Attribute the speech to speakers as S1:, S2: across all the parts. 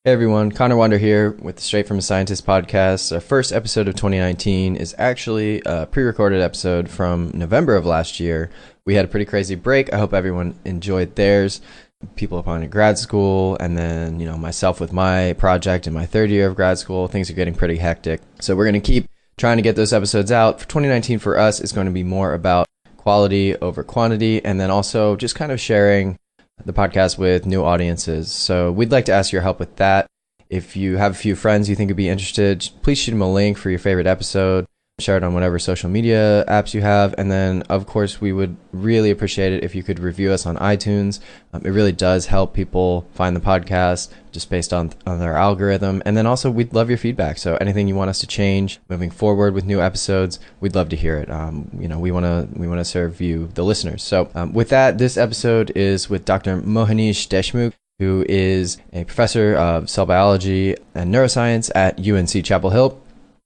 S1: Hey everyone, Connor Wander here with the Straight from a Scientist podcast. Our first episode of 2019 is actually a pre-recorded episode from November of last year. We had a pretty crazy break. I hope everyone enjoyed theirs. People applying to grad school, and then, myself with my project in my third year of grad school. Things are getting pretty hectic. So we're going to keep trying to get those episodes out. For 2019 for us is going to be more about quality over quantity, and then also just kind of sharing the podcast with new audiences. So we'd like to ask your help with that. If you have a few friends you think would be interested, please shoot them a link for your favorite episode. Share it on whatever social media apps you have. And then, of course, we would really appreciate it if you could review us on iTunes. It really does help people find the podcast just based on their algorithm. And then also, we'd love your feedback. So anything you want us to change moving forward with new episodes, we'd love to hear it. We want to serve you, the listeners. So with that, this episode is with Dr. Mohanish Deshmukh, who is a professor of cell biology and neuroscience at UNC Chapel Hill.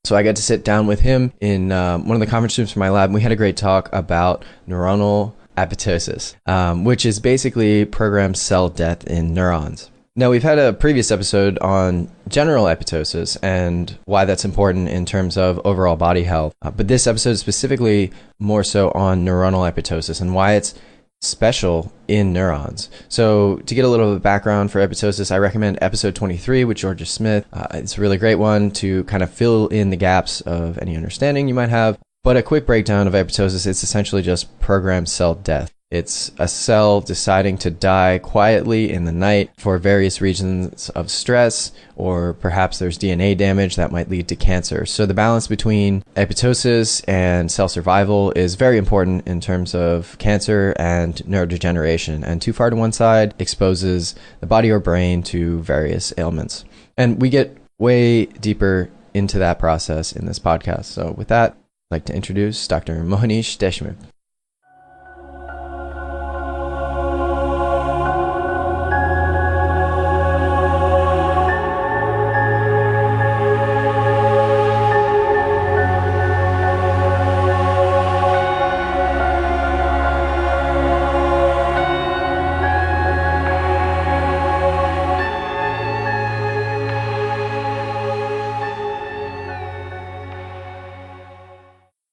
S1: So I got to sit down with him in one of the conference rooms for my lab, and we had a great talk about neuronal apoptosis, which is basically programmed cell death in neurons. Now, we've had a previous episode on general apoptosis and why that's important in terms of overall body health. But this episode is specifically more so on neuronal apoptosis and why it's special in neurons. So to get a little bit of background for apoptosis, I recommend episode 23 with Georgia Smith. It's a really great one to kind of fill in the gaps of any understanding you might have. But a quick breakdown of apoptosis, it's essentially just programmed cell death. It's a cell deciding to die quietly in the night for various reasons of stress, or perhaps there's DNA damage that might lead to cancer. So the balance between apoptosis and cell survival is very important in terms of cancer and neurodegeneration. And too far to one side exposes the body or brain to various ailments. And we get way deeper into that process in this podcast. So with that, I'd like to introduce Dr. Mohanish Deshmukh.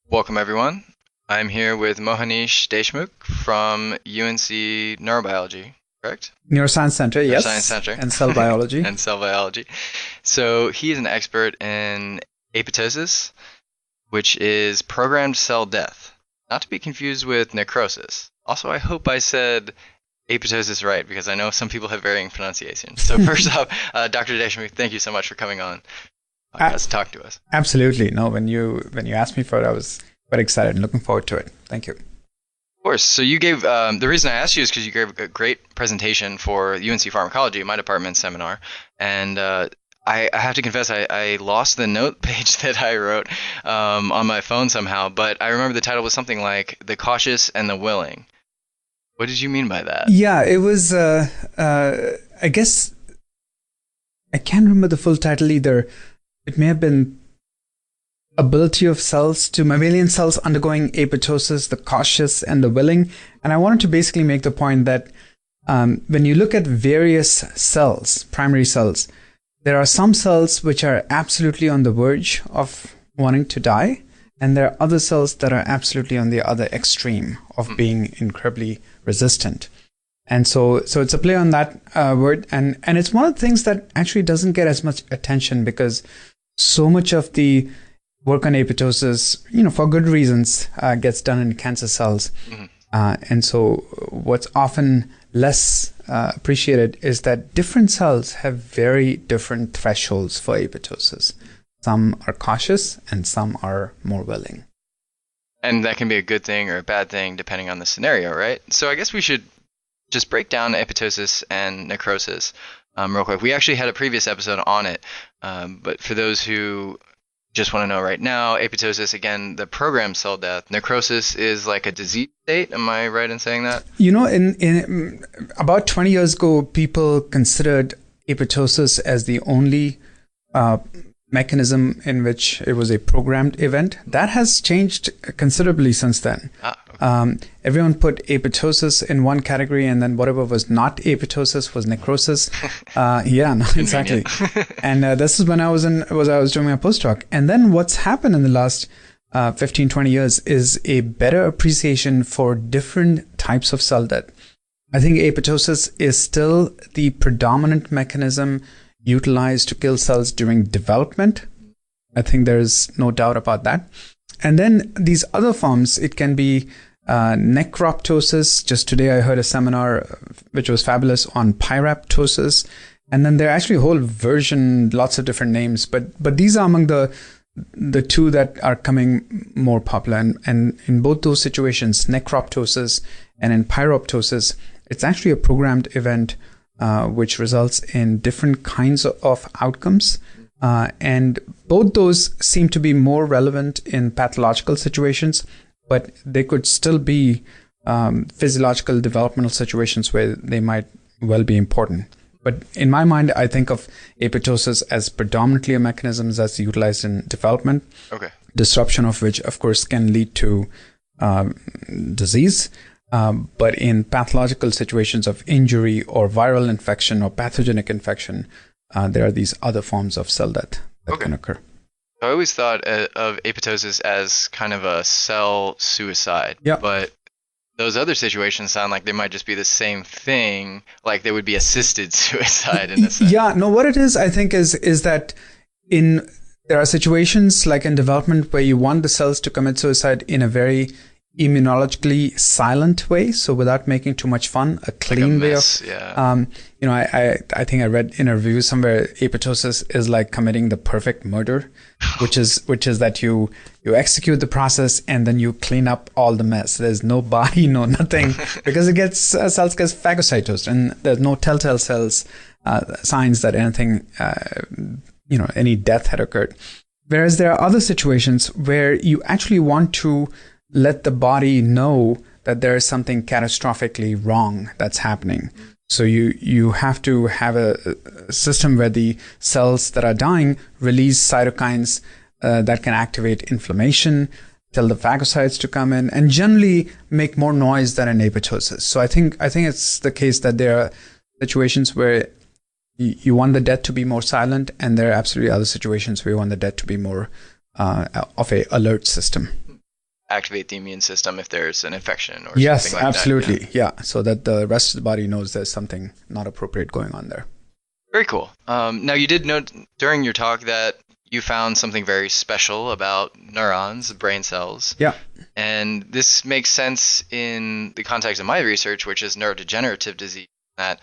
S2: Welcome, everyone. I'm here with Mohanish Deshmukh from UNC Neurobiology, correct?
S3: Neuroscience Center, yes.
S2: Neuroscience Center.
S3: And cell biology.
S2: And cell biology. So he's an expert in apoptosis, which is programmed cell death, not to be confused with necrosis. Also, I hope I said apoptosis right, because I know some people have varying pronunciations. So first off, Dr. Deshmukh, thank you so much for coming on to talk to us.
S3: Absolutely. No, when you asked me for it, I was very excited and looking forward to it. Thank you.
S2: Of course. So you gave, the reason I asked you is because you gave a great presentation for UNC Pharmacology, my department seminar. And I have to confess, I lost the note page that I wrote on my phone somehow. But I remember the title was something like The Cautious and the Willing. What did you mean by that?
S3: Yeah, it was, I guess, I can't remember the full title either. It may have been Ability of Cells to Mammalian Cells Undergoing Apoptosis, the Cautious and the Willing. And I wanted to basically make the point that when you look at various cells, primary cells, there are some cells which are absolutely on the verge of wanting to die, and there are other cells that are absolutely on the other extreme of being incredibly resistant. And so it's a play on that word, and it's one of the things that actually doesn't get as much attention because so much of the work on apoptosis, for good reasons, gets done in cancer cells. Mm-hmm. And so what's often less appreciated is that different cells have very different thresholds for apoptosis. Some are cautious and some are more willing.
S2: And that can be a good thing or a bad thing depending on the scenario, right? So I guess we should just break down apoptosis and necrosis real quick. We actually had a previous episode on it, but for those who just want to know right now, apoptosis, again, the programmed cell death. Necrosis is like a disease state. Am I right in saying that?
S3: In about 20 years ago, people considered apoptosis as the only mechanism in which it was a programmed event. That has changed considerably since then. Everyone put apoptosis in one category, and then whatever was not apoptosis was necrosis. Exactly. And this is when I was doing my postdoc. And then what's happened in the last 15, 20 years is a better appreciation for different types of cell death. I think apoptosis is still the predominant mechanism utilized to kill cells during development. I think there's no doubt about that. And then these other forms, it can be necroptosis. Just today I heard a seminar which was fabulous on pyraptosis. And then there are actually a whole version, lots of different names, but these are among the two that are coming more popular. And in both those situations, necroptosis and in pyroptosis, it's actually a programmed event which results in different kinds of outcomes. And both those seem to be more relevant in pathological situations, but they could still be physiological developmental situations where they might well be important. But in my mind, I think of apoptosis as predominantly a mechanism that's utilized in development, disruption of which, of course, can lead to disease. But in pathological situations of injury or viral infection or pathogenic infection, there are these other forms of cell death that can occur.
S2: I always thought of apoptosis as kind of a cell suicide, but those other situations sound like they might just be the same thing, like they would be assisted suicide in a sense.
S3: Yeah, no, what it is, I think, is that there are situations like in development where you want the cells to commit suicide in a very immunologically silent way, so without making too much fun, a clean way of I think I read in a review somewhere apoptosis is like committing the perfect murder, which is that you execute the process and then you clean up all the mess. There's no body, no nothing, because it gets cells get phagocytosed and there's no telltale cells signs that anything any death had occurred. Whereas there are other situations where you actually want to let the body know that there is something catastrophically wrong that's happening. So you have to have a system where the cells that are dying release cytokines that can activate inflammation, tell the phagocytes to come in, and generally make more noise than an apoptosis. So I think it's the case that there are situations where you want the death to be more silent, and there are absolutely other situations where you want the death to be more of a alert system.
S2: Activate the immune system if there's an infection or something like
S3: absolutely.
S2: that.
S3: Yeah, so that the rest of the body knows there's something not appropriate going on there.
S2: Very cool. Now, you did note during your talk that you found something very special about neurons, brain cells.
S3: Yeah.
S2: And this makes sense in the context of my research, which is neurodegenerative disease, that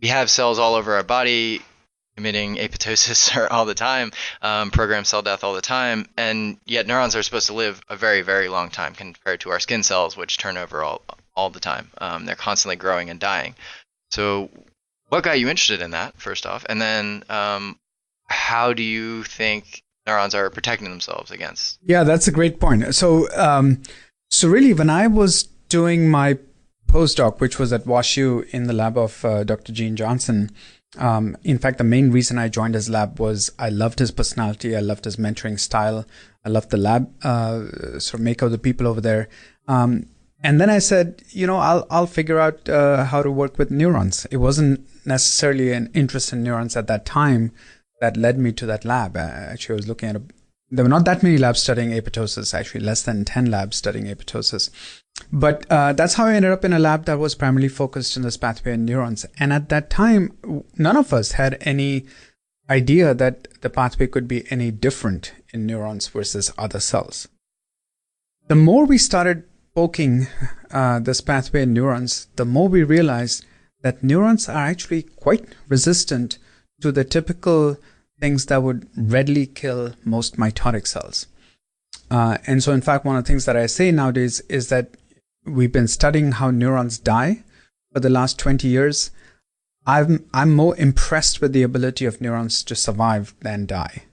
S2: we have cells all over our body emitting apoptosis all the time, programmed cell death all the time, and yet neurons are supposed to live a very, very long time compared to our skin cells, which turn over all the time. They're constantly growing and dying. So what got you interested in that, first off? And then how do you think neurons are protecting themselves against?
S3: Yeah, that's a great point. So really, when I was doing my postdoc, which was at WashU in the lab of Dr. Gene Johnson, in fact, the main reason I joined his lab was I loved his personality. I loved his mentoring style. I loved the lab sort of make of the people over there. And then I said, I'll figure out how to work with neurons. It wasn't necessarily an interest in neurons at that time that led me to that lab. Actually, I was looking at there were not that many labs studying apoptosis, actually less than 10 labs studying apoptosis. But that's how I ended up in a lab that was primarily focused on this pathway in neurons. And at that time, none of us had any idea that the pathway could be any different in neurons versus other cells. The more we started poking this pathway in neurons, the more we realized that neurons are actually quite resistant to the typical things that would readily kill most mitotic cells. And so, in fact, one of the things that I say nowadays is that we've been studying how neurons die for the last 20 years. I'm more impressed with the ability of neurons to survive than die.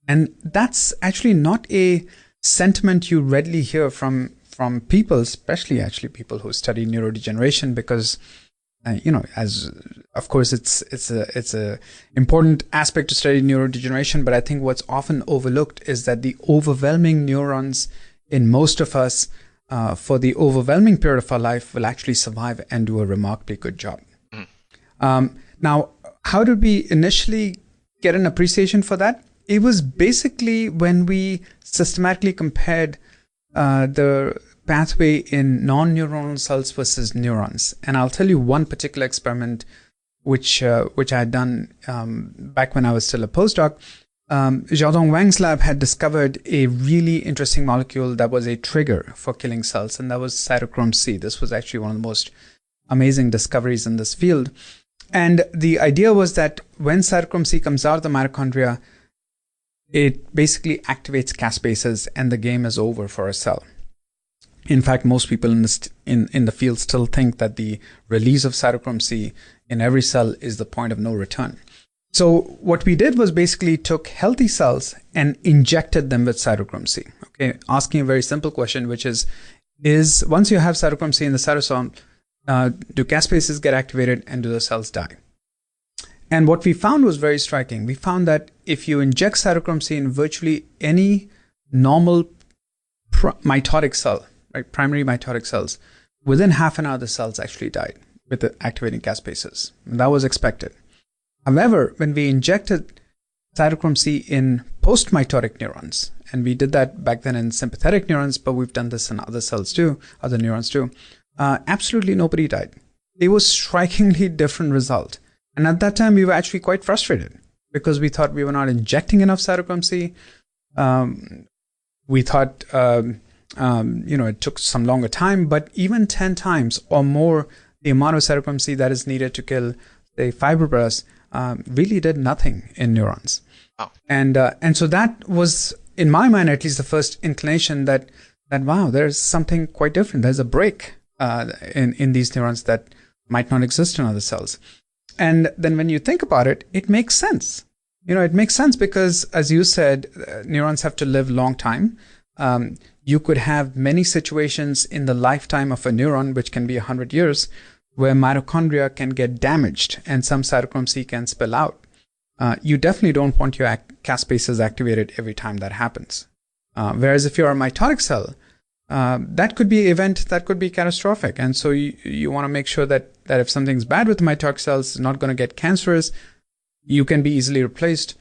S3: And that's actually not a sentiment you readily hear from people, especially actually people who study neurodegeneration, because as of course it's a important aspect to study neurodegeneration, but I think what's often overlooked is that the overwhelming neurons in most of us for the overwhelming period of our life will actually survive and do a remarkably good job. Now, how did we initially get an appreciation for that? It was basically when we systematically compared the pathway in non-neuronal cells versus neurons. And I'll tell you one particular experiment which I had done back when I was still a postdoc. Xiaodong Wang's lab had discovered a really interesting molecule that was a trigger for killing cells, and that was cytochrome C. This was actually one of the most amazing discoveries in this field. And the idea was that when cytochrome C comes out of the mitochondria, it basically activates caspases and the game is over for a cell. In fact, most people in the field still think that the release of cytochrome C in every cell is the point of no return. So what we did was basically took healthy cells and injected them with cytochrome C. Okay, asking a very simple question, which is once you have cytochrome C in the cytosol, do caspases get activated and do the cells die? And what we found was very striking. We found that if you inject cytochrome C in virtually any normal mitotic cell, right, primary mitotic cells, within half an hour the cells actually died with the activating caspases. And that was expected. However, when we injected cytochrome C in post-mitotic neurons, and we did that back then in sympathetic neurons, but we've done this in other cells too, other neurons too, absolutely nobody died. It was strikingly different result. And at that time, we were actually quite frustrated because we thought we were not injecting enough cytochrome C. We thought, it took some longer time, but even 10 times or more the amount of cytochrome C that is needed to kill, say, fibroblasts, really did nothing in neurons.
S2: Oh.
S3: And so that was, in my mind, at least the first inclination that wow, there's something quite different. There's a break in these neurons that might not exist in other cells. And then when you think about it, it makes sense. It makes sense because, as you said, neurons have to live long time. You could have many situations in the lifetime of a neuron, which can be 100 years, where mitochondria can get damaged and some cytochrome C can spill out. You definitely don't want your caspases activated every time that happens. Whereas if you're a mitotic cell, that could be an event that could be catastrophic. And so you want to make sure that if something's bad with the mitotic cells, it's not going to get cancerous, you can be easily replaced.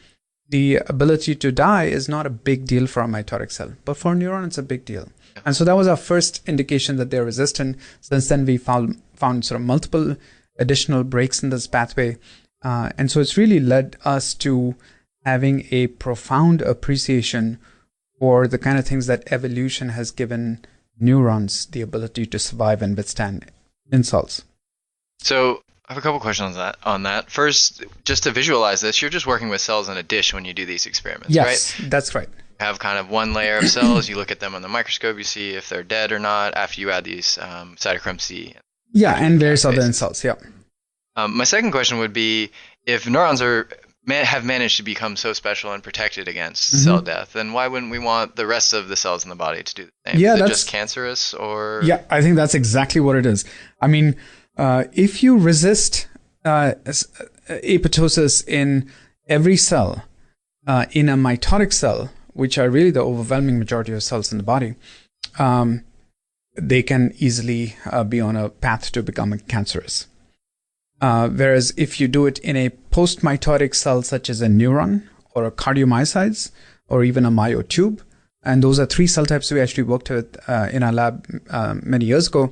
S3: The ability to die is not a big deal for a mitotic cell, but for a neuron, it's a big deal. And so that was our first indication that they're resistant. Since then, we found sort of multiple additional breaks in this pathway. And so it's really led us to having a profound appreciation for the kind of things that evolution has given neurons the ability to survive and withstand insults.
S2: So I have a couple questions on that. First, just to visualize this, you're just working with cells in a dish when you do these experiments, right?
S3: Yes, that's right.
S2: You have kind of one layer of cells. You look at them on the microscope. You see if they're dead or not after you add these cytochrome C.
S3: Yeah, and various other insults, yeah.
S2: My second question would be, if neurons have managed to become so special and protected against cell death, then why wouldn't we want the rest of the cells in the body to do the same?
S3: Yeah,
S2: is it just cancerous or?
S3: Yeah, I think that's exactly what it is. I mean, if you resist apoptosis in every cell, in a mitotic cell, which are really the overwhelming majority of cells in the body, they can easily be on a path to becoming cancerous. Whereas if you do it in a post-mitotic cell such as a neuron or a cardiomyocytes or even a myotube, and those are three cell types we actually worked with in our lab many years ago.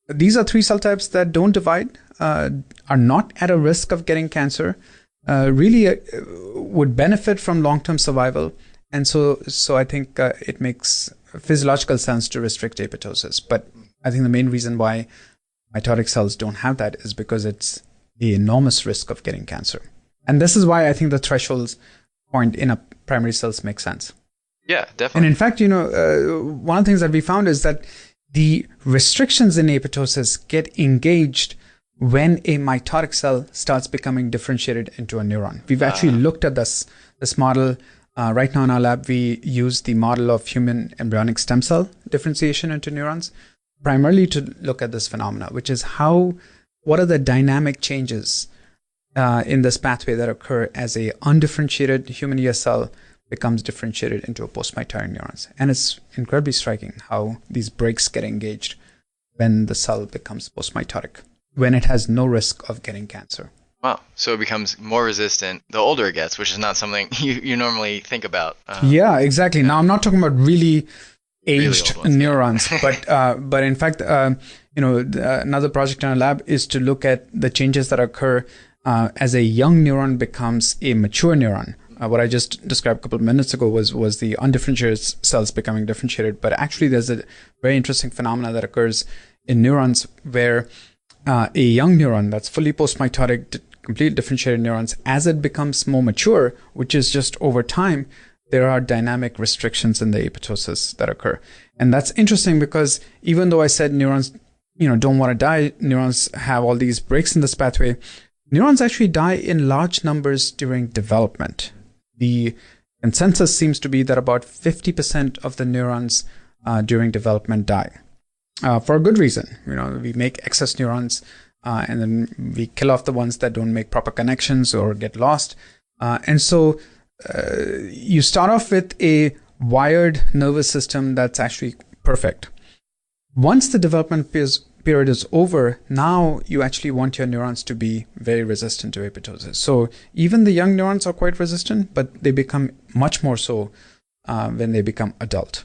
S3: These are three cell types that don't divide, are not at a risk of getting cancer, really would benefit from long-term survival. And so I think it makes physiological sense to restrict apoptosis. But I think the main reason why mitotic cells don't have that is because it's the enormous risk of getting cancer. And this is why I think the threshold point in a primary cells makes sense.
S2: Yeah, definitely.
S3: And in fact, one of the things that we found is that the restrictions in apoptosis get engaged when a mitotic cell starts becoming differentiated into a neuron. We've actually looked at this model. Right now in our lab, we use the model of human embryonic stem cell differentiation into neurons, primarily to look at this phenomena, which is how what are the dynamic changes in this pathway that occur as a undifferentiated human ear cell becomes differentiated into a postmitotic neurons. And it's incredibly striking how these breaks get engaged when the cell becomes postmitotic, when it has no risk of getting cancer.
S2: Wow. So it becomes more resistant the older it gets, which is not something you normally think about.
S3: Yeah, exactly. Now, I'm not talking about really aged
S2: really
S3: neurons, but in fact, another project in our lab is to look at the changes that occur as a young neuron becomes a mature neuron. What I just described a couple of minutes ago was the undifferentiated cells becoming differentiated, but actually there's a very interesting phenomena that occurs in neurons where a young neuron that's fully postmitotic, completely differentiated neurons, as it becomes more mature, which is just over time, there are dynamic restrictions in the apoptosis that occur. And that's interesting because even though I said neurons, don't want to die, neurons have all these breaks in this pathway, neurons actually die in large numbers during development. The consensus seems to be that about 50% of the neurons during development die. For a good reason. We make excess neurons and then we kill off the ones that don't make proper connections or get lost. And so you start off with a wired nervous system that's actually perfect. Once the development period is over, now you actually want your neurons to be very resistant to apoptosis. So even the young neurons are quite resistant, but they become much more so when they become adult.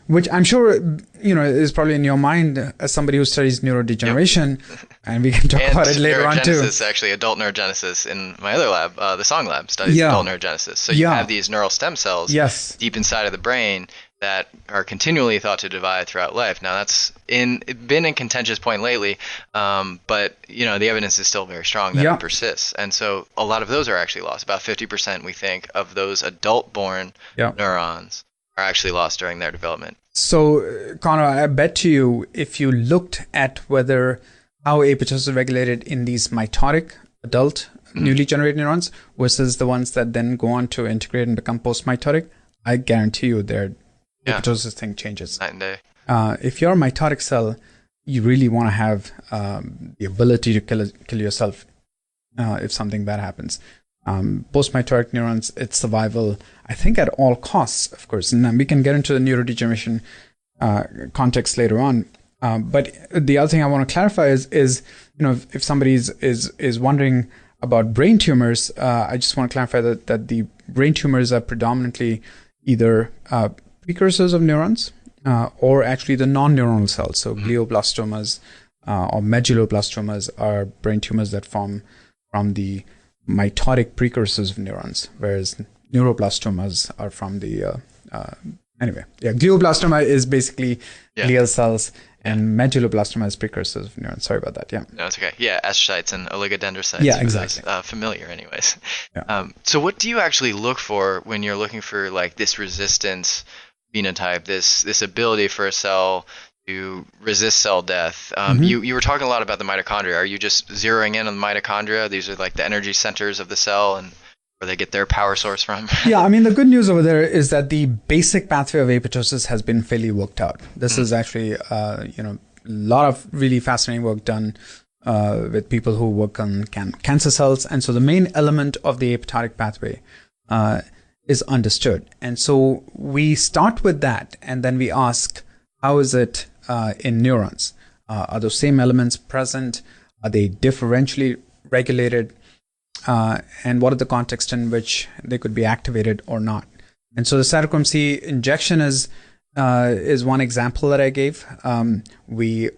S3: Which I'm sure, is probably in your mind as somebody who studies neurodegeneration, and we can talk about it later on too.
S2: Neurogenesis, actually, adult neurogenesis in my other lab, the Song Lab, studies adult neurogenesis. So you have these neural stem cells deep inside of the brain that are continually thought to divide throughout life. Now that's been in contentious point lately, but the evidence is still very strong that it persists. And so a lot of those are actually lost. About 50%, we think, of those adult-born neurons are actually lost during their development.
S3: So, Connor, I bet to you, if you looked at how apoptosis is regulated in these mitotic adult newly generated neurons versus the ones that then go on to integrate and become postmitotic, I guarantee you their apoptosis thing changes.
S2: Night and day.
S3: If you're a mitotic cell, you really want to have the ability to kill yourself if something bad happens. Postmitotic neurons, it's survival, I think, at all costs, of course. And we can get into the neurodegeneration context later on. But the other thing I want to clarify is if somebody is wondering about brain tumors, I just want to clarify that the brain tumors are predominantly either precursors of neurons or actually the non-neuronal cells. So glioblastomas or medulloblastomas are brain tumors that form from the mitotic precursors of neurons, whereas neuroblastomas are from the glioblastoma is basically glial cells, and medulloblastoma is precursors of neurons. Sorry about that.
S2: No, it's okay. Astrocytes and oligodendrocytes.
S3: Exactly.
S2: Familiar, anyways. So what do you actually look for when you're looking for like this resistance phenotype, this ability for a cell to resist cell death? You were talking a lot about the mitochondria. Are you just zeroing in on the mitochondria? These are like the energy centers of the cell and where they get their power source from?
S3: The good news over there is that the basic pathway of apoptosis has been fairly worked out. This is actually a lot of really fascinating work done with people who work on cancer cells. And so the main element of the apoptotic pathway is understood. And so we start with that, and then we ask, how is it in neurons? Are those same elements present? Are they differentially regulated? And what are the contexts in which they could be activated or not? And so the cytochrome C injection is one example that I gave. We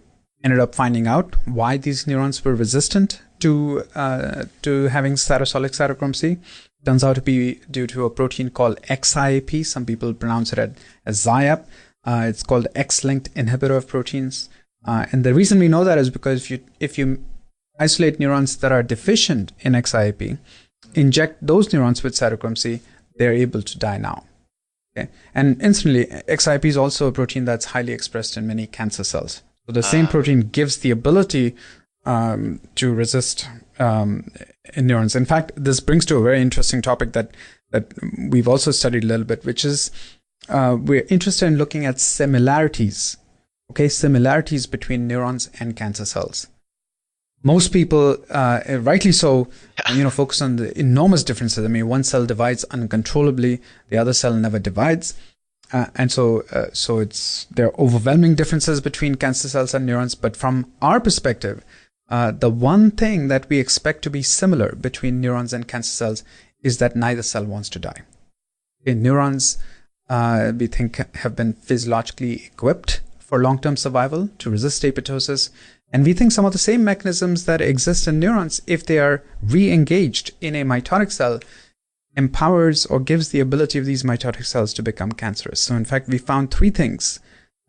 S3: ended up finding out why these neurons were resistant to having cytosolic cytochrome C. Turns out to be due to a protein called XIAP. Some people pronounce it as ZIAP. It's called X-linked inhibitor of proteins. And the reason we know that is because if you isolate neurons that are deficient in XIAP, inject those neurons with cytochrome C, they're able to die now. Okay? And incidentally, XIAP is also a protein that's highly expressed in many cancer cells. So the same protein gives the ability to resist in neurons. In fact, this brings to a very interesting topic that we've also studied a little bit, which is we're interested in looking at similarities between neurons and cancer cells. most people, rightly so, focus on the enormous differences. I mean, one cell divides uncontrollably, the other cell never divides. And so there are overwhelming differences between cancer cells and neurons. But from our perspective, the one thing that we expect to be similar between neurons and cancer cells is that neither cell wants to die. Okay, neurons, we think, have been physiologically equipped for long-term survival to resist apoptosis. And we think some of the same mechanisms that exist in neurons, if they are re-engaged in a mitotic cell, empowers or gives the ability of these mitotic cells to become cancerous. So in fact, we found 3 things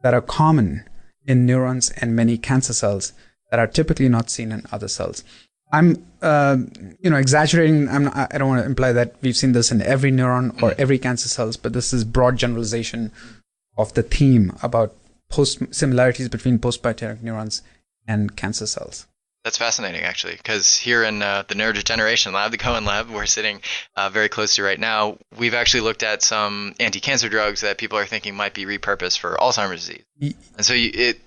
S3: that are common in neurons and many cancer cells that are typically not seen in other cells. I'm exaggerating. I don't want to imply that we've seen this in every neuron or every cancer cells, but this is broad generalization of the theme about similarities between postmitotic neurons and cancer cells.
S2: That's fascinating, actually, because here in the Neurodegeneration lab, the Cohen lab, we're sitting very close to right now, we've actually looked at some anti-cancer drugs that people are thinking might be repurposed for Alzheimer's disease. And so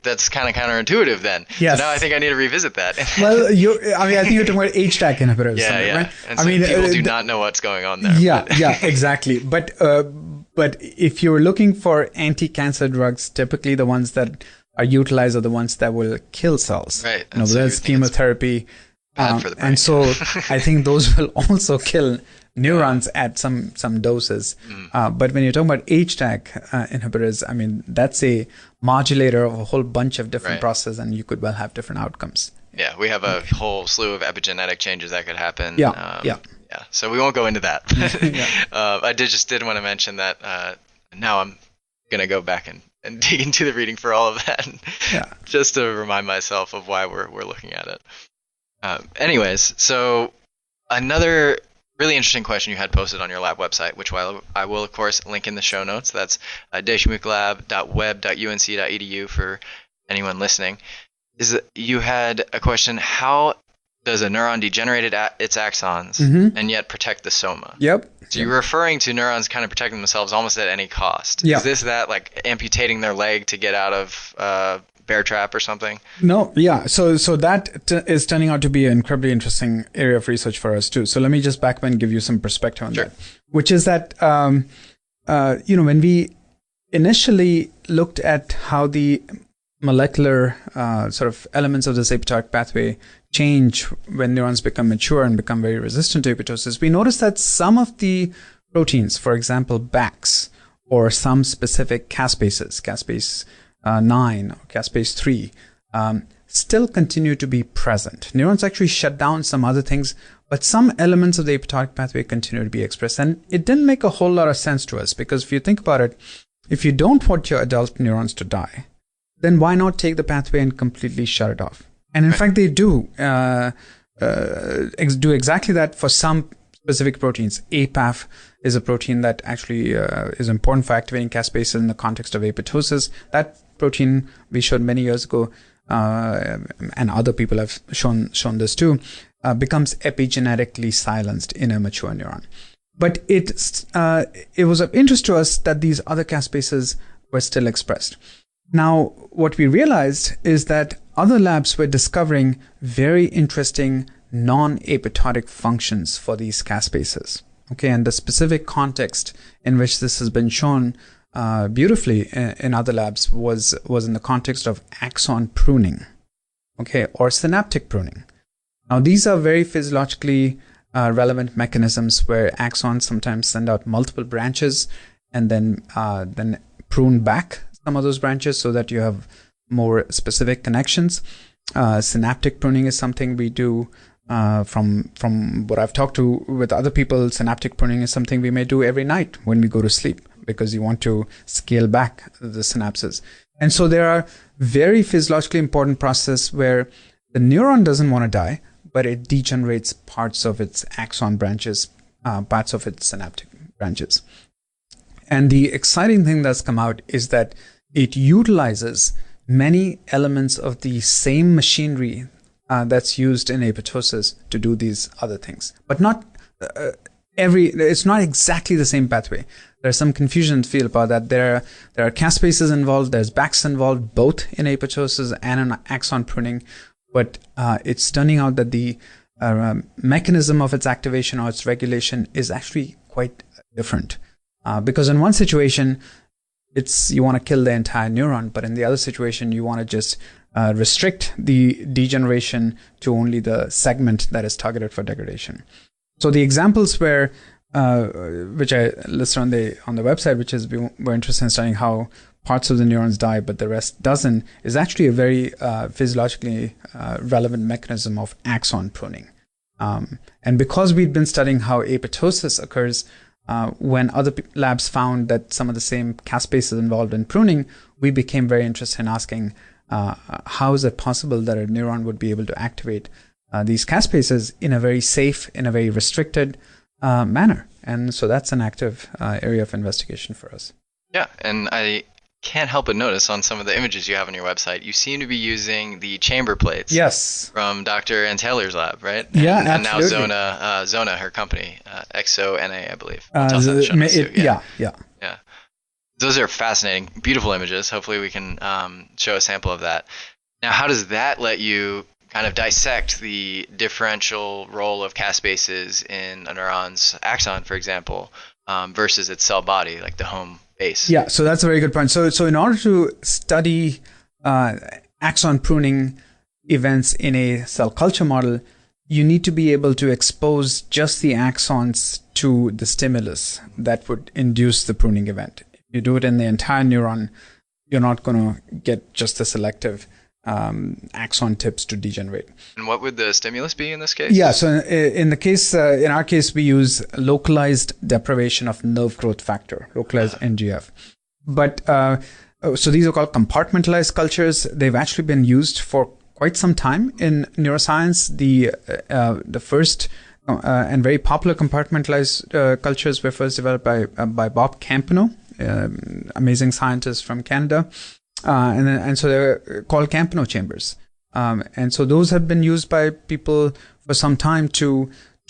S2: that's kind of counterintuitive then.
S3: Yes.
S2: So now I think I need to revisit that.
S3: Well, I think you're talking about HDAC inhibitors.
S2: Yeah.
S3: Right?
S2: And so people do not know what's going on there.
S3: Yeah, exactly. But if you're looking for anti-cancer drugs, typically the ones that are utilized are the ones that will kill cells.
S2: Right.
S3: There's chemotherapy.
S2: Bad for the brain.
S3: And so I think those will also kill neurons at some doses. But when you're talking about HDAC inhibitors, I mean, that's a modulator of a whole bunch of different processes, and you could well have different outcomes.
S2: Yeah, we have a whole slew of epigenetic changes that could happen.
S3: Yeah.
S2: So we won't go into that. I did want to mention that now I'm going to go back and dig into the reading for all of that, just to remind myself of why we're looking at it. Anyways, so another really interesting question you had posted on your lab website, which I will of course link in the show notes. That's deshmukhlab.web.unc.edu for anyone listening. Is that you had a question: how does a neuron degenerate its axons and yet protect the soma?
S3: Yep.
S2: So you're referring to neurons kind of protecting themselves almost at any cost.
S3: Yeah.
S2: Is this that like amputating their leg to get out of bear trap or something?
S3: No, yeah. So that is turning out to be an incredibly interesting area of research for us too. So let me just back up and give you some perspective on that, which is that when we initially looked at how the molecular sort of elements of this apoptotic pathway change when neurons become mature and become very resistant to apoptosis, we noticed that some of the proteins, for example, BAX, or some specific caspases, caspase 9 or caspase 3, still continue to be present. Neurons actually shut down some other things, but some elements of the apoptotic pathway continue to be expressed. And it didn't make a whole lot of sense to us, because if you think about it, if you don't want your adult neurons to die, then why not take the pathway and completely shut it off? And in fact, they do exactly that for some specific proteins. APAF is a protein that actually is important for activating caspases in the context of apoptosis. That protein we showed many years ago, and other people have shown this too, becomes epigenetically silenced in a mature neuron. But it was of interest to us that these other caspases were still expressed. Now, what we realized is that other labs were discovering very interesting non-apoptotic functions for these caspases. Okay, and the specific context in which this has been shown beautifully in other labs was in the context of axon pruning, okay, or synaptic pruning. Now, these are very physiologically relevant mechanisms where axons sometimes send out multiple branches and then prune back some of those branches so that you have more specific connections. Synaptic pruning is something we do. From what I've talked to with other people, synaptic pruning is something we may do every night when we go to sleep, because you want to scale back the synapses. And so there are very physiologically important processes where the neuron doesn't want to die, but it degenerates parts of its axon branches, parts of its synaptic branches. And the exciting thing that's come out is that it utilizes many elements of the same machinery that's used in apoptosis to do these other things, but not it's not exactly the same pathway. There's some confusion in the field about that. There are caspases involved, there's BAX involved, both in apoptosis and in axon pruning. but it's turning out that the mechanism of its activation or its regulation is actually quite different. Because in one situation, you want to kill the entire neuron, but in the other situation, you want to just restrict the degeneration to only the segment that is targeted for degradation. So the examples which I listed on the website, which is we're interested in studying how parts of the neurons die, but the rest doesn't, is actually a very physiologically relevant mechanism of axon pruning. And because we've been studying how apoptosis occurs, when other labs found that some of the same caspases involved in pruning, we became very interested in asking, how is it possible that a neuron would be able to activate these caspases in a very safe, in a very restricted manner? And so that's an active area of investigation for us.
S2: Yeah, and I can't help but notice on some of the images you have on your website, you seem to be using the chamber plates.
S3: Yes.
S2: From Dr. Ann Taylor's lab, right?
S3: Yeah,
S2: and
S3: absolutely.
S2: now Zona, her company, XONA, I believe.
S3: Yeah.
S2: Those are fascinating, beautiful images. Hopefully we can show a sample of that. Now, how does that let you kind of dissect the differential role of caspases in a neuron's axon, for example, versus its cell body, like the home base?
S3: Yeah, so that's a very good point. So in order to study axon pruning events in a cell culture model, you need to be able to expose just the axons to the stimulus that would induce the pruning event. If you do it in the entire neuron, you're not going to get just the selective axon tips to degenerate.
S2: And what would the stimulus be in this case?
S3: Yeah, so in our case, we use localized deprivation of nerve growth factor, localized NGF. But so these are called compartmentalized cultures. They've actually been used for quite some time in neuroscience. The first and very popular compartmentalized cultures were first developed by Bob Campino, amazing scientist from Canada. And so they're called Campino chambers. And so those have been used by people for some time to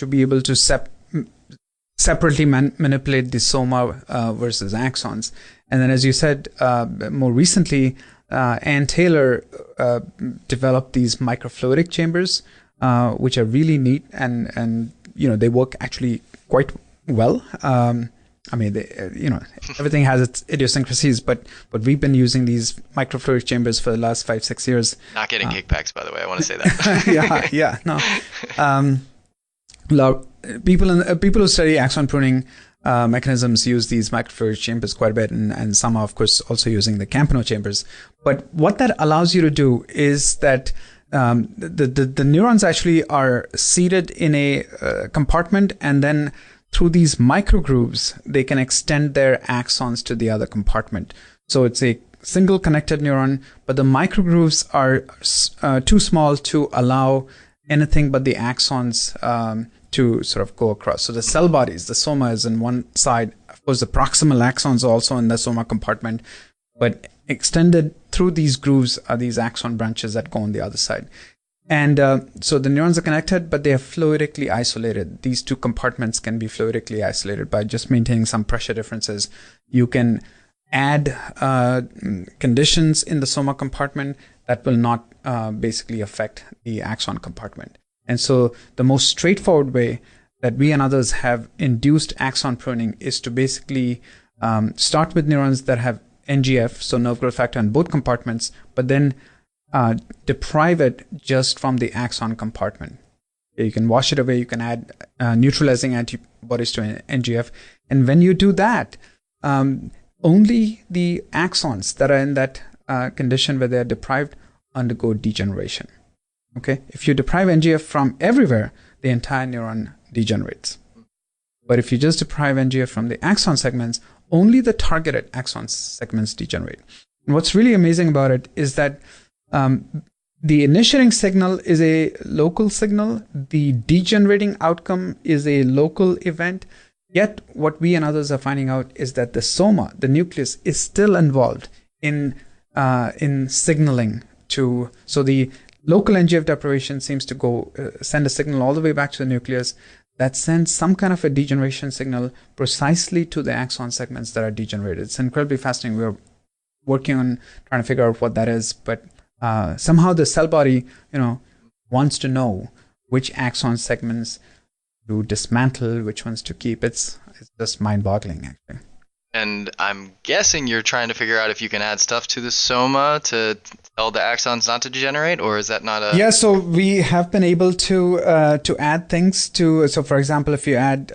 S3: be able to separately manipulate the soma versus axons. And then, as you said, more recently, Ann Taylor developed these microfluidic chambers, which are really neat, and they work actually quite well. I mean, everything has its idiosyncrasies, but we've been using these microfluidic chambers for the last 5-6 years.
S2: Not getting kickbacks, by the way. I want to say that.
S3: No. People who study axon pruning mechanisms use these microfluidic chambers quite a bit, and some are, of course, also using the Campino chambers. But what that allows you to do is that the neurons actually are seated in a compartment, and then through these microgrooves, they can extend their axons to the other compartment. So it's a single connected neuron, but the microgrooves are too small to allow anything but the axons to sort of go across. So the cell bodies, the soma is in one side. Of course, the proximal axons are also in the soma compartment, but extended through these grooves are these axon branches that go on the other side. And so the neurons are connected, but they are fluidically isolated. These two compartments can be fluidically isolated by just maintaining some pressure differences. You can add conditions in the soma compartment that will not basically affect the axon compartment. And so the most straightforward way that we and others have induced axon pruning is to basically start with neurons that have NGF, so nerve growth factor, in both compartments, but then deprive it just from the axon compartment. You can wash it away. You can add neutralizing antibodies to NGF. And when you do that, only the axons that are in that condition where they're deprived undergo degeneration. Okay? If you deprive NGF from everywhere, the entire neuron degenerates. But if you just deprive NGF from the axon segments, only the targeted axon segments degenerate. And what's really amazing about it is that the initiating signal is a local signal. The degenerating outcome is a local event. Yet what we and others are finding out is that the soma, the nucleus, is still involved in signaling to. So the local NGF deprivation seems to send a signal all the way back to the nucleus that sends some kind of a degeneration signal precisely to the axon segments that are degenerated. It's incredibly fascinating. We're working on trying to figure out what that is, but somehow the cell body, wants to know which axon segments to dismantle, which ones to keep. It's just mind-boggling, actually.
S2: And I'm guessing you're trying to figure out if you can add stuff to the soma to tell the axons not to degenerate, or is that not a...
S3: Yeah, so we have been able to add things to... So, for example, if you add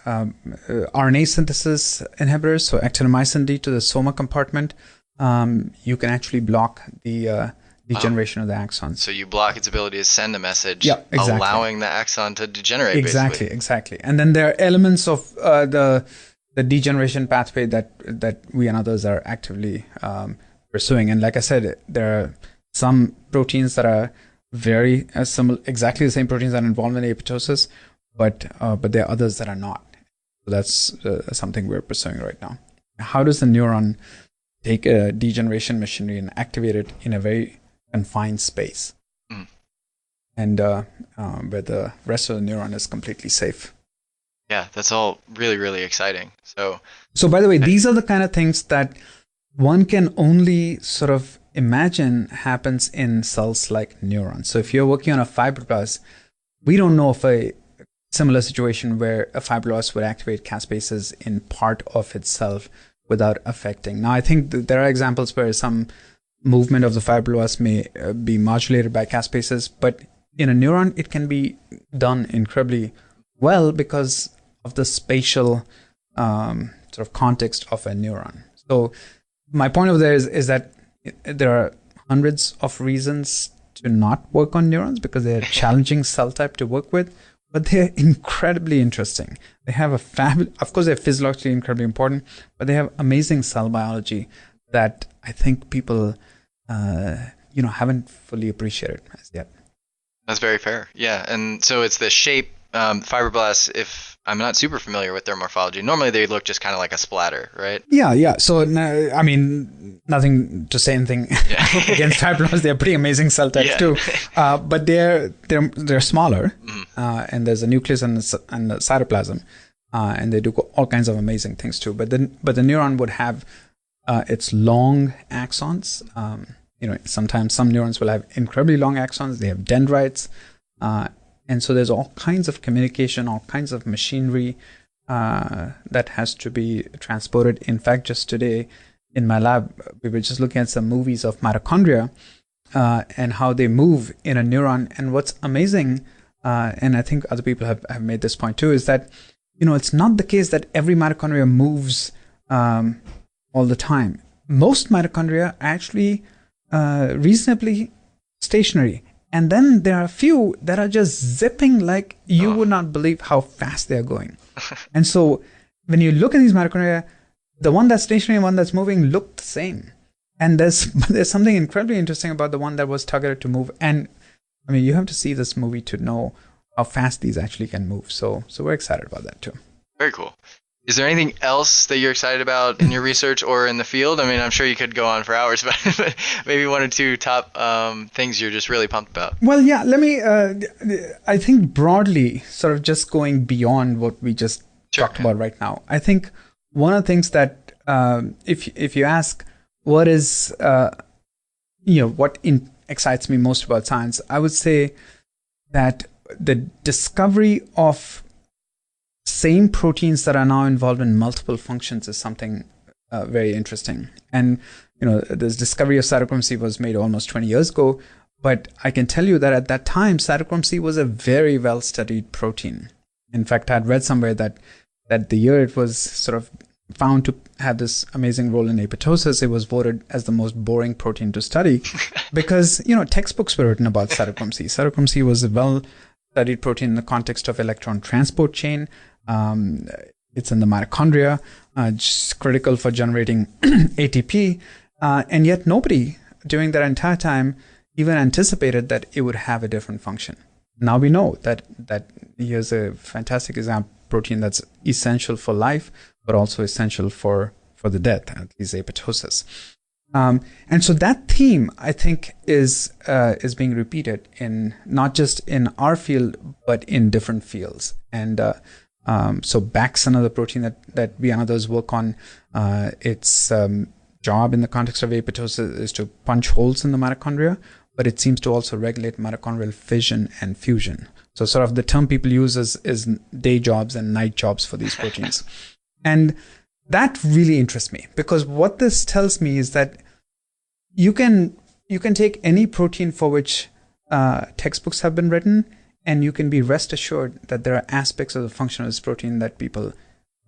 S3: RNA synthesis inhibitors, so actinomycin D to the soma compartment, you can actually block the degeneration of the axons.
S2: So you block its ability to send a message, allowing the axon to degenerate, basically.
S3: Exactly. And then there are elements of the degeneration pathway that we and others are actively pursuing. And like I said, there are some proteins that are very similar, exactly the same proteins that are involved in apoptosis, but there are others that are not. So that's something we're pursuing right now. How does the neuron take a degeneration machinery and activate it in a very confined space, and where the rest of the neuron is completely safe?
S2: Yeah, that's all really, really exciting. So
S3: by the way, these are the kind of things that one can only sort of imagine happens in cells like neurons. So if you're working on a fibroblast, we don't know of a similar situation where a fibroblast would activate caspases in part of itself without affecting. Now, I think there are examples where some movement of the fibroblast may be modulated by caspases, but in a neuron, it can be done incredibly well because of the spatial sort of context of a neuron. So my point over there is that there are hundreds of reasons to not work on neurons because they're a challenging cell type to work with, but they're incredibly interesting. They have of course, they're physiologically incredibly important, but they have amazing cell biology that I think people, haven't fully appreciated as yet.
S2: That's very fair. Yeah, and so it's the shape. Fibroblasts, if I'm not super familiar with their morphology, normally they look just kind of like a splatter, right?
S3: Yeah. So, I mean, nothing to say anything against fibroblasts. They're pretty amazing cell types too. But they're smaller, and there's a nucleus and the cytoplasm, and they do all kinds of amazing things too. But the neuron would have its long axons. Sometimes some neurons will have incredibly long axons. They have dendrites. And so there's all kinds of communication, all kinds of machinery that has to be transported. In fact, just today in my lab, we were just looking at some movies of mitochondria and how they move in a neuron. And what's amazing, and I think other people have made this point too, is that, it's not the case that every mitochondria moves all the time. Most mitochondria are actually reasonably stationary. And then there are a few that are just zipping like you would not believe how fast they're going. And so when you look at these mitochondria, the one that's stationary and one that's moving look the same. And there's something incredibly interesting about the one that was targeted to move. And I mean, you have to see this movie to know how fast these actually can move. So we're excited about that too.
S2: Very cool. Is there anything else that you're excited about in your research or in the field? I mean, I'm sure you could go on for hours, but maybe one or two top things you're just really pumped about.
S3: Well, yeah, let me, I think broadly, sort of just going beyond what we just talked about right now. I think one of the things that, if you ask what is, what excites me most about science, I would say that the discovery of same proteins that are now involved in multiple functions is something very interesting. And, this discovery of cytochrome C was made almost 20 years ago, but I can tell you that at that time, cytochrome C was a very well-studied protein. In fact, I had read somewhere that the year it was sort of found to have this amazing role in apoptosis, it was voted as the most boring protein to study because, textbooks were written about cytochrome C. Cytochrome C was a well-studied protein in the context of electron transport chain. It's in the mitochondria, just critical for generating ATP. And yet nobody during that entire time even anticipated that it would have a different function. Now we know that here's a fantastic example protein that's essential for life, but also essential for the death, at least apoptosis. And so that theme, I think, is being repeated in not just in our field, but in different fields. And so BAC's another protein that we and others work on. Its job in the context of apoptosis is to punch holes in the mitochondria, but it seems to also regulate mitochondrial fission and fusion. So sort of the term people use is day jobs and night jobs for these proteins. And that really interests me, because what this tells me is that you can take any protein for which textbooks have been written, and you can be rest assured that there are aspects of the function of this protein that people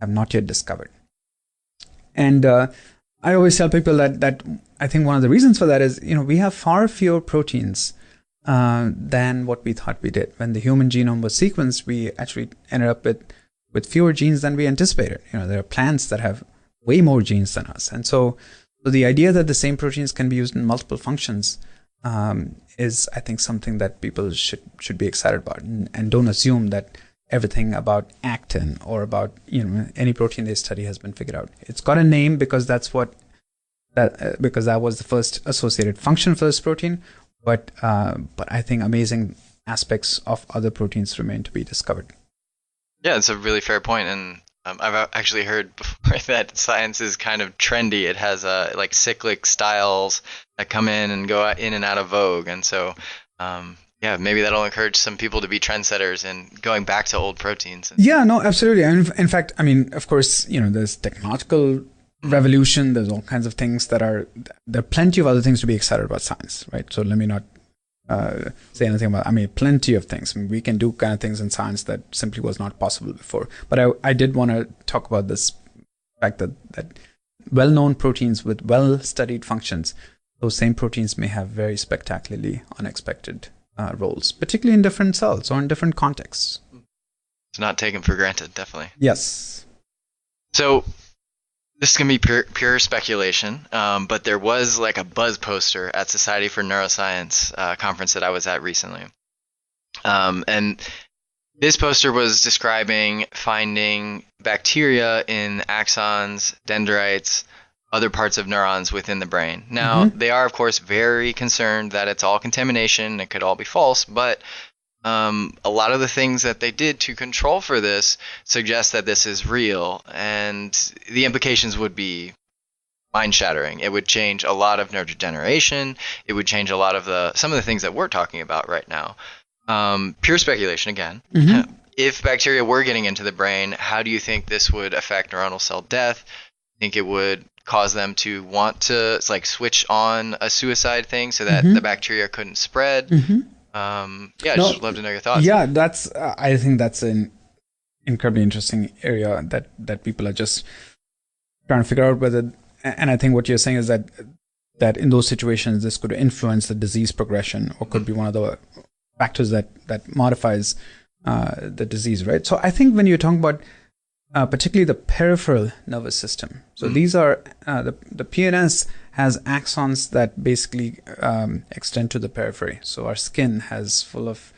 S3: have not yet discovered. And I always tell people that I think one of the reasons for that is, we have far fewer proteins than what we thought we did. When the human genome was sequenced, we actually ended up with fewer genes than we anticipated. There are plants that have way more genes than us. And so the idea that the same proteins can be used in multiple functions is, I think, something that people should be excited about, and don't assume that everything about actin or about any protein they study has been figured out. It's got a name because that was the first associated function for this protein. But I think amazing aspects of other proteins remain to be discovered.
S2: Yeah, it's a really fair point, and I've actually heard before that science is kind of trendy. It has like cyclic styles that come in and go in and out of vogue, and so maybe that'll encourage some people to be trendsetters and going back to old proteins.
S3: Yeah, no, absolutely. And in fact, I mean, of course, there's technological revolution. There's all kinds of things there are plenty of other things to be excited about science, right? So let me not say anything about, plenty of things. We can do kind of things in science that simply was not possible before. But I did want to talk about this fact that well-known proteins with well-studied functions, those same proteins may have very spectacularly unexpected roles, particularly in different cells or in different contexts.
S2: It's not taken for granted, definitely.
S3: Yes.
S2: So this is going to be pure speculation, but there was like a buzz poster at Society for Neuroscience conference that I was at recently. And this poster was describing finding bacteria in axons, dendrites, other parts of neurons within the brain. Now, they are, of course, very concerned that it's all contamination, it could all be false, but a lot of the things that they did to control for this suggest that this is real, and the implications would be mind-shattering. It would change a lot of neurodegeneration. It would change a lot of some of the things that we're talking about right now. Pure speculation again. If bacteria were getting into the brain, how do you think this would affect neuronal cell death? I think it would cause them to want to switch on a suicide thing so that the bacteria couldn't spread. Just love to know your thoughts.
S3: Yeah, I think that's an incredibly interesting area that people are just trying to figure out whether, and I think what you're saying is that in those situations, this could influence the disease progression, or could be one of the factors that modifies the disease, right? So I think when you're talking about particularly the peripheral nervous system, so these are the PNS has axons that basically extend to the periphery. So our skin has full of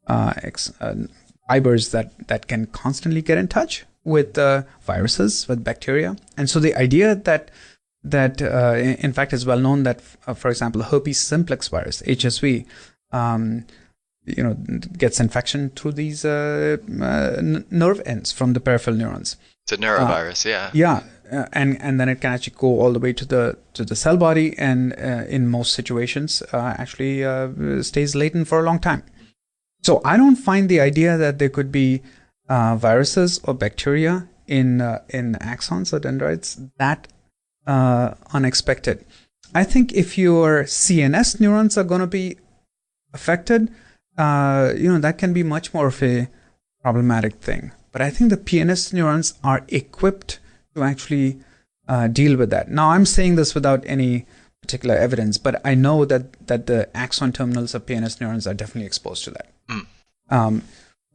S3: fibers that can constantly get in touch with viruses, with bacteria. And so the idea that in fact is well known that, for example, herpes simplex virus, HSV, gets infection through these nerve ends from the peripheral neurons.
S2: It's a neurovirus, yeah.
S3: Yeah. And then it can actually go all the way to the cell body, and in most situations actually stays latent for a long time. So I don't find the idea that there could be viruses or bacteria in axons or dendrites that unexpected. I think if your CNS neurons are going to be affected, that can be much more of a problematic thing. But I think the PNS neurons are equipped to actually deal with that. Now, I'm saying this without any particular evidence, but I know that the axon terminals of PNS neurons are definitely exposed to that.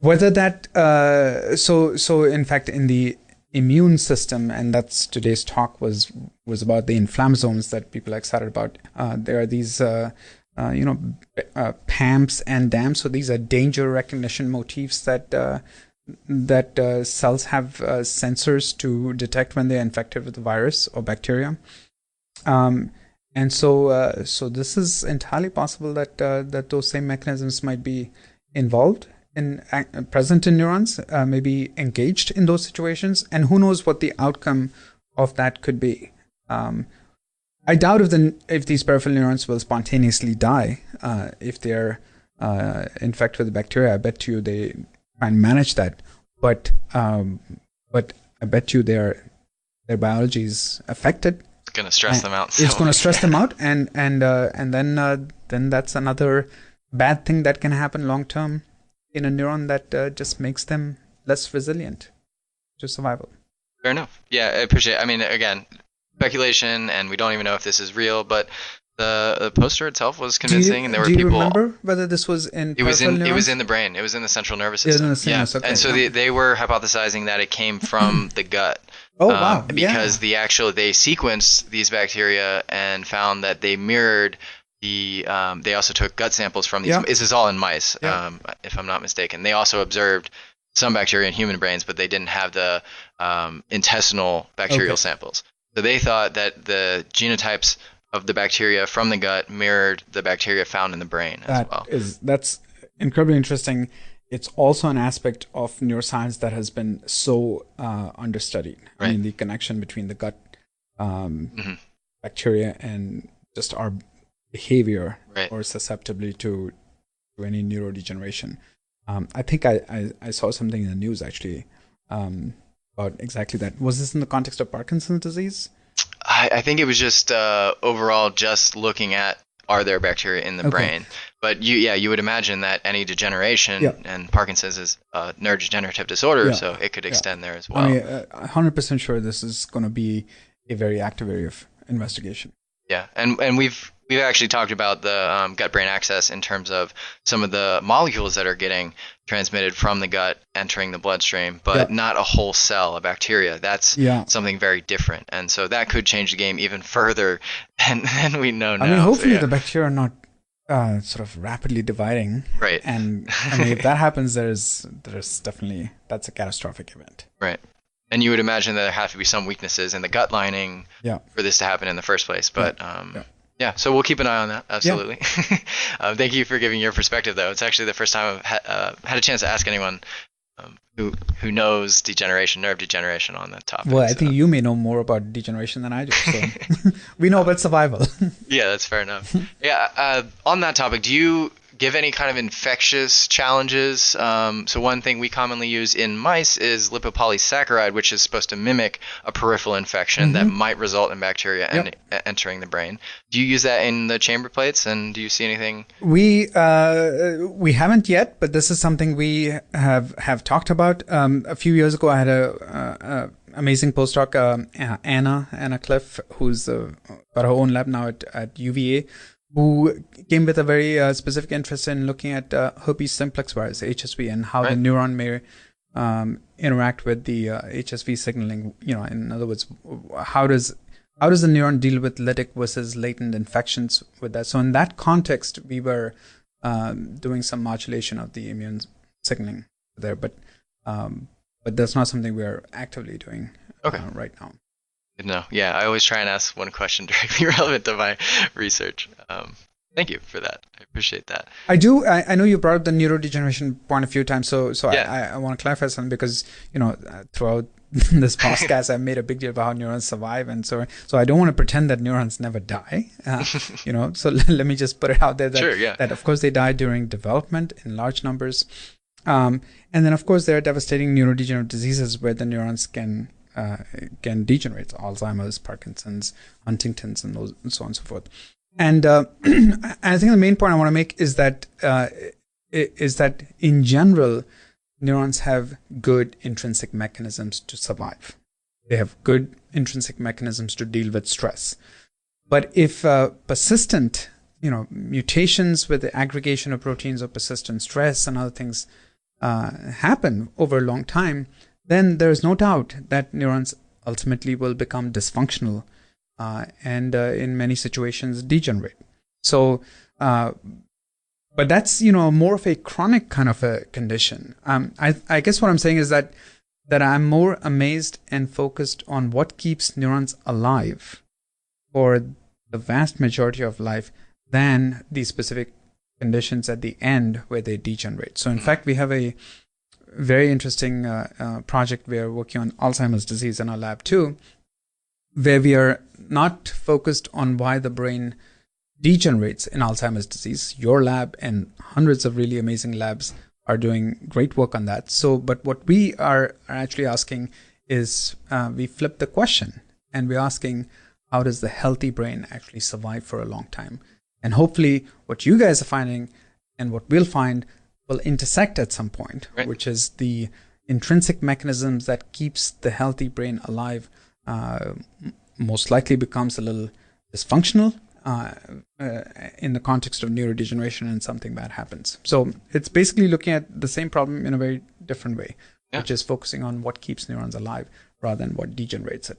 S3: Whether that, so in fact, in the immune system, and that's today's talk was about the inflammasomes that people are excited about. There are these, PAMPs and DAMs. So these are danger recognition motifs that cells have sensors to detect when they're infected with a virus or bacteria. And so this is entirely possible that those same mechanisms might be involved in present in neurons, maybe engaged in those situations, and who knows what the outcome of that could be. I doubt if these peripheral neurons will spontaneously die if they're infected with the bacteria. I bet you they try and manage that, but I bet you their biology is affected.
S2: It's going to stress them out.
S3: It's going to stress them out, and then that's another bad thing that can happen long term in a neuron that just makes them less resilient to survival.
S2: Fair enough. Yeah, I appreciate it. I mean, again, speculation, and we don't even know if this is real, but the poster itself was convincing, and there were people.
S3: Do you remember whether this was in?
S2: It was in the brain. It was in the central nervous system.
S3: Okay.
S2: And so they were hypothesizing that it came from the gut.
S3: Oh wow!
S2: Because they sequenced these bacteria and found that they mirrored the. They also took gut samples from these.
S3: Yeah.
S2: This is all in mice, if I'm not mistaken. They also observed some bacteria in human brains, but they didn't have the intestinal bacterial samples. So they thought that the genotypes of the bacteria from the gut mirrored the bacteria found in the brain as well.
S3: That's incredibly interesting. It's also an aspect of neuroscience that has been so understudied.
S2: Right.
S3: I mean, the connection between the gut bacteria and just our behavior or susceptibility to any neurodegeneration. I think I saw something in the news actually about exactly that. Was this in the context of Parkinson's disease?
S2: I think it was just overall just looking at are there bacteria in the brain. But you would imagine that any degeneration, and Parkinson's is a neurodegenerative disorder, so it could extend there as well.
S3: I mean, 100% sure this is going to be a very active area of investigation.
S2: Yeah, and we've actually talked about the gut-brain axis in terms of some of the molecules that are getting transmitted from the gut entering the bloodstream, but not a whole cell, a bacteria. That's something very different, and so that could change the game even further than we know now.
S3: I mean, hopefully the bacteria are not sort of rapidly dividing.
S2: Right.
S3: And I mean, if that happens, there's definitely, that's a catastrophic event.
S2: Right. And you would imagine that there have to be some weaknesses in the gut lining for this to happen in the first place. But so we'll keep an eye on that. Absolutely. Thank you for giving your perspective, though. It's actually the first time I've had a chance to ask anyone who knows nerve degeneration on that topic.
S3: Well, I think you may know more about degeneration than I do. So we know about survival.
S2: Yeah, that's fair enough. On that topic, do you give any kind of infectious challenges? So one thing we commonly use in mice is lipopolysaccharide, which is supposed to mimic a peripheral infection that might result in bacteria entering the brain. Do you use that in the chamber plates, and do you see anything?
S3: We haven't yet, but this is something we have talked about. A few years ago, I had a amazing postdoc, Anna Cliff, who's got her own lab now at UVA, who came with a very specific interest in looking at herpes simplex virus, HSV, and how the neuron may interact with the HSV signaling. In other words, how does the neuron deal with lytic versus latent infections with that? So in that context, we were doing some modulation of the immune signaling there, but that's not something we are actively doing right now.
S2: No, I always try and ask one question directly relevant to my research. Thank you for that. I appreciate that.
S3: I do. I know you brought up the neurodegeneration point a few times, so I want to clarify something because throughout this podcast I've made a big deal about how neurons survive, and so I don't want to pretend that neurons never die. So let me just put it out there that that of course they die during development in large numbers, and then of course there are devastating neurodegenerative diseases where the neurons can degenerate, Alzheimer's, Parkinson's, Huntington's, and so on and so forth. And I think the main point I want to make is that in general, neurons have good intrinsic mechanisms to survive. They have good intrinsic mechanisms to deal with stress. But if persistent, mutations with the aggregation of proteins or persistent stress and other things happen over a long time, then there is no doubt that neurons ultimately will become dysfunctional and in many situations degenerate. So, but that's, more of a chronic kind of a condition. I guess what I'm saying is that I'm more amazed and focused on what keeps neurons alive for the vast majority of life than the specific conditions at the end where they degenerate. So in fact, we have a very interesting project we are working on Alzheimer's disease in our lab too, where we are not focused on why the brain degenerates in Alzheimer's disease. Your lab and hundreds of really amazing labs are doing great work on that. So, but what we are actually asking is we flip the question and we're asking, how does the healthy brain actually survive for a long time? And hopefully what you guys are finding and what we'll find will intersect at some point, right, which is the intrinsic mechanisms that keeps the healthy brain alive most likely becomes a little dysfunctional in the context of neurodegeneration and something bad happens. So it's basically looking at the same problem in a very different way, which is focusing on what keeps neurons alive rather than what degenerates it.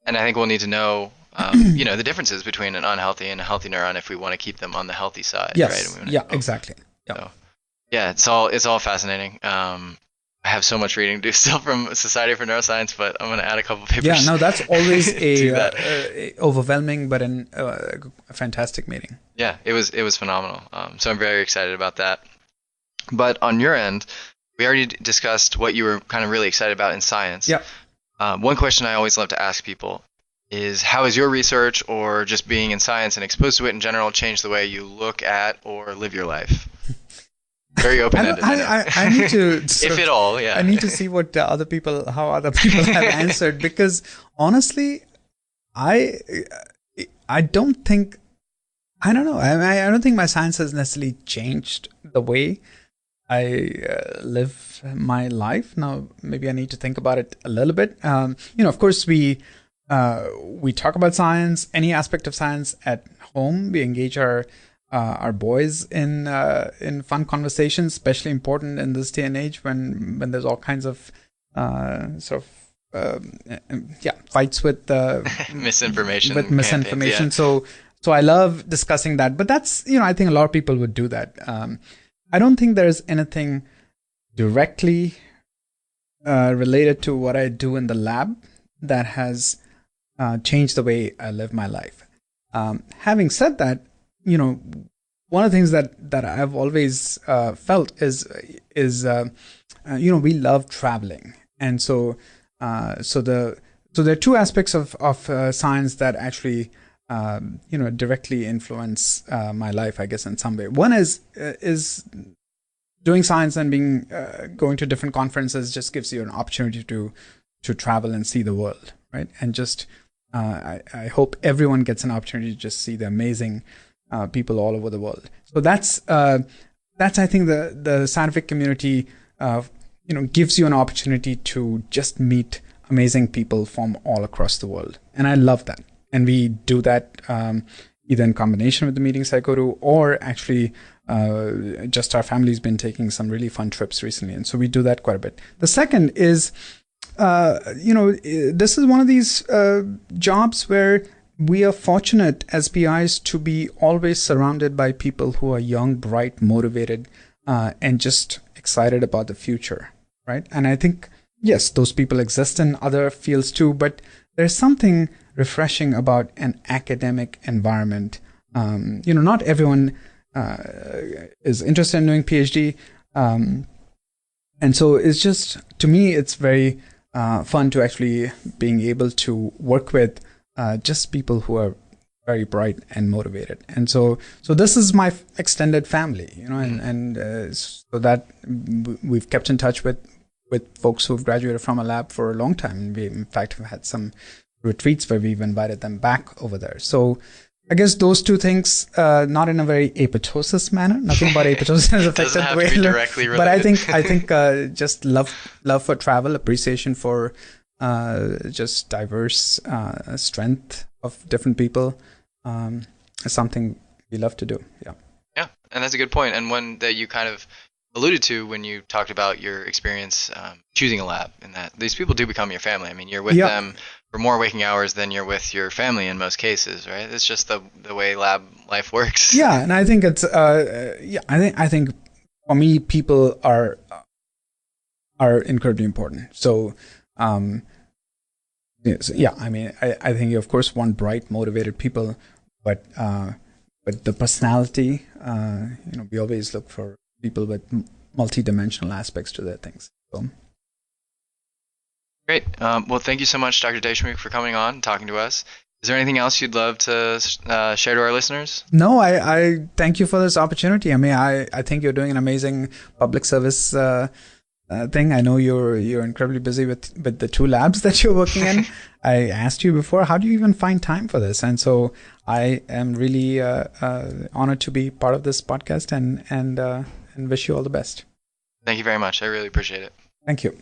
S2: And I think we'll need to know, the differences between an unhealthy and a healthy neuron if we want to keep them on the healthy side.
S3: Yes.
S2: Right?
S3: Yeah, exactly. Yeah.
S2: So, yeah, it's all fascinating. I have so much reading to do still from Society for Neuroscience, but I'm going to add a couple papers.
S3: Yeah, no, that's always a overwhelming but a fantastic meeting.
S2: Yeah, it was phenomenal. So I'm very excited about that. But on your end, we already discussed what you were kind of really excited about in science.
S3: Yeah.
S2: One question I always love to ask people is, how has your research or just being in science and exposed to it in general changed the way you look at or live your life? Very open-ended.
S3: I need to,
S2: if at all, yeah.
S3: I need to see what how other people have answered, because honestly, I don't think, I don't know. I don't think my science has necessarily changed the way I live my life. Now, maybe I need to think about it a little bit. Of course, we talk about science, any aspect of science at home. We engage our boys in fun conversations, especially important in this day and age when there's all kinds of fights with
S2: misinformation.
S3: Yeah. So I love discussing that, but that's, I think a lot of people would do that. I don't think there's anything directly related to what I do in the lab that has changed the way I live my life. Having said that, one of the things that I've always felt is we love traveling, and so there are two aspects of science that actually directly influence my life, I guess, in some way. One is doing science and going to different conferences just gives you an opportunity to travel and see the world, right? And just I hope everyone gets an opportunity to just see the amazing people all over the world. So that's I think the scientific community gives you an opportunity to just meet amazing people from all across the world, and I love that. And we do that either in combination with the meetings I go to, or actually just our family's been taking some really fun trips recently, and so we do that quite a bit. The second is this is one of these jobs where we are fortunate as PIs to be always surrounded by people who are young, bright, motivated, and just excited about the future, right? And I think, yes, those people exist in other fields too, but there's something refreshing about an academic environment. Not everyone is interested in doing PhD. And so it's just, to me, it's very fun to actually being able to work with just people who are very bright and motivated. And so this is my extended family, and so that we've kept in touch with folks who've graduated from a lab for a long time. We, in fact, have had some retreats where we've invited them back over there. So I guess those two things, not in a very apoptosis manner. Nothing about apoptosis has affected the way I live. But I think just love for travel, appreciation for just diverse strength of different people is something we love to do. Yeah.
S2: Yeah, and that's a good point, and one that you kind of alluded to when you talked about your experience choosing a lab, and that these people do become your family. I mean, you're with them for more waking hours than you're with your family in most cases, right? It's just the way lab life works.
S3: Yeah, and I think it's I think for me, people are incredibly important. So I mean, I think you of course want bright, motivated people, but the personality, we always look for people with multi-dimensional aspects to their things. So.
S2: Great. Well, thank you so much, Dr. Deshmukh, for coming on and talking to us. Is there anything else you'd love to share to our listeners?
S3: No, I thank you for this opportunity. I mean, I think you're doing an amazing public service thing. I know you're incredibly busy with the 2 labs that you're working in. I asked you before, how do you even find time for this? And so I am really honored to be part of this podcast and wish you all the best.
S2: Thank you very much. I really appreciate it.
S3: Thank you.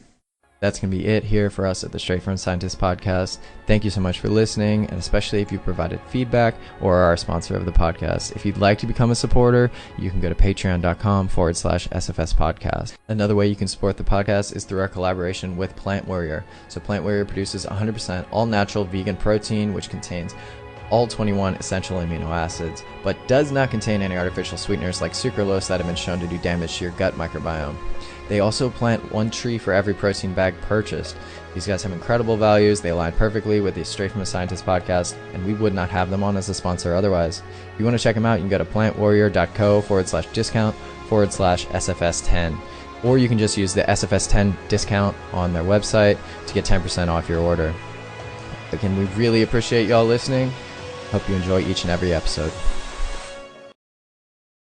S1: That's going to be it here for us at the Straight From Scientist podcast. Thank you so much for listening, and especially if you provided feedback or are a sponsor of the podcast. If you'd like to become a supporter, you can go to patreon.com/SFS podcast. Another way you can support the podcast is through our collaboration with Plant Warrior. So Plant Warrior produces 100% all natural vegan protein, which contains all 21 essential amino acids, but does not contain any artificial sweeteners like sucralose that have been shown to do damage to your gut microbiome. They also plant 1 tree for every protein bag purchased. These guys have incredible values. They align perfectly with the Straight From a Scientist podcast, and we would not have them on as a sponsor otherwise. If you want to check them out, you can go to plantwarrior.co/discount/SFS10. Or you can just use the SFS10 discount on their website to get 10% off your order. Again, we really appreciate y'all listening. Hope you enjoy each and every episode.